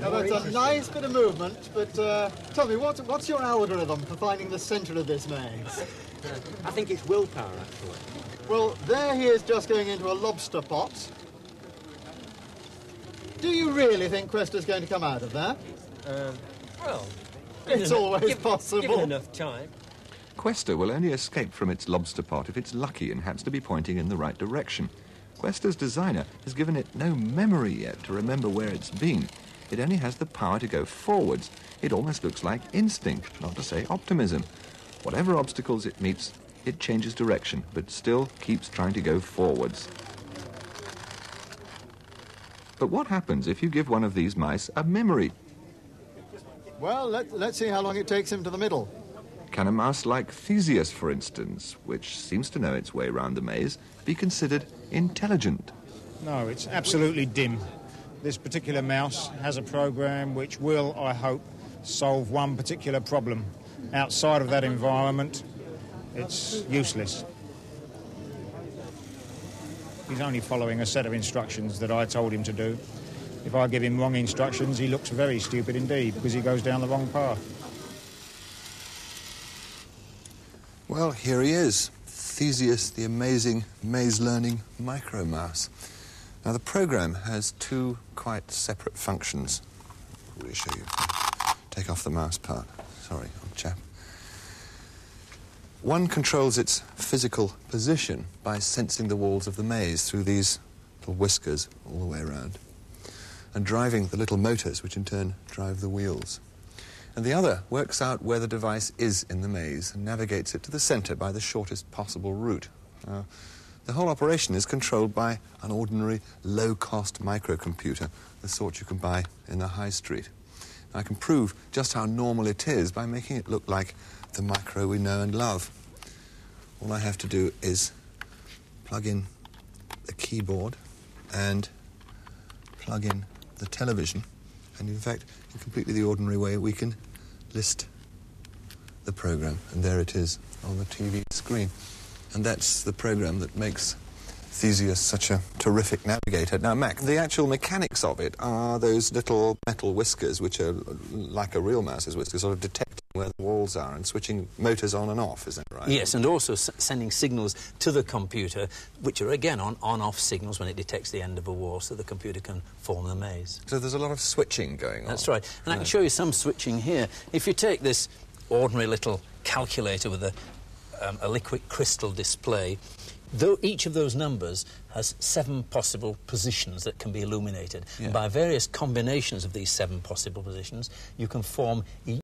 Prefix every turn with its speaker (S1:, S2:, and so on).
S1: Now, that's a nice bit of movement, but tell me, what's your algorithm for finding the centre of this maze?
S2: I think it's willpower, actually.
S1: Well, there he is just going into a lobster pot. Do you really think Quester's going to come out of there?
S2: Well...
S1: It's always possible.
S2: Given enough time.
S3: Quester will only escape from its lobster pot if it's lucky and happens to be pointing in the right direction. Quester's designer has given it no memory yet to remember where it's been. It only has the power to go forwards. It almost looks like instinct, not to say optimism. Whatever obstacles it meets, it changes direction, but still keeps trying to go forwards. But what happens if you give one of these mice a memory?
S1: Well, let's see how long it takes him to the middle.
S3: Can a mouse like Theseus, for instance, which seems to know its way around the maze, be considered intelligent?
S4: No, it's absolutely dim. This particular mouse has a program which will, I hope, solve one particular problem. Outside of that environment, it's useless. He's only following a set of instructions that I told him to do. If I give him wrong instructions, he looks very stupid indeed, because he goes down the wrong path.
S3: Well, here he is, Theseus, the amazing maze-learning micro mouse. Now, the program has two quite separate functions. I'll really show you. Take off the mouse part. Sorry, old chap. One controls its physical position by sensing the walls of the maze through these little whiskers all the way around, and driving the little motors, which in turn drive the wheels. And the other works out where the device is in the maze and navigates it to the centre by the shortest possible route. The whole operation is controlled by an ordinary low-cost microcomputer, the sort you can buy in the high street. I can prove just how normal it is by making it look like the micro we know and love. All I have to do is plug in the keyboard and plug in the television, and in fact, in completely the ordinary way, we can list the program, and there it is on the TV screen. And that's the program that makes Theseus such a terrific navigator. Now, Mac, the actual mechanics of it are those little metal whiskers, which are like a real mouse's whiskers, sort of detecting where the walls are and switching motors on and off, is that right?
S5: Yes, and also sending signals to the computer, which are, again, on-off signals when it detects the end of a wall, so the computer can form the maze.
S3: So there's a lot of switching going on.
S5: That's right. And I can show you some switching here. If you take this ordinary little calculator with a liquid crystal display, though each of those numbers has 7 possible positions that can be illuminated. Yeah. By various combinations of these 7 possible positions, you can form each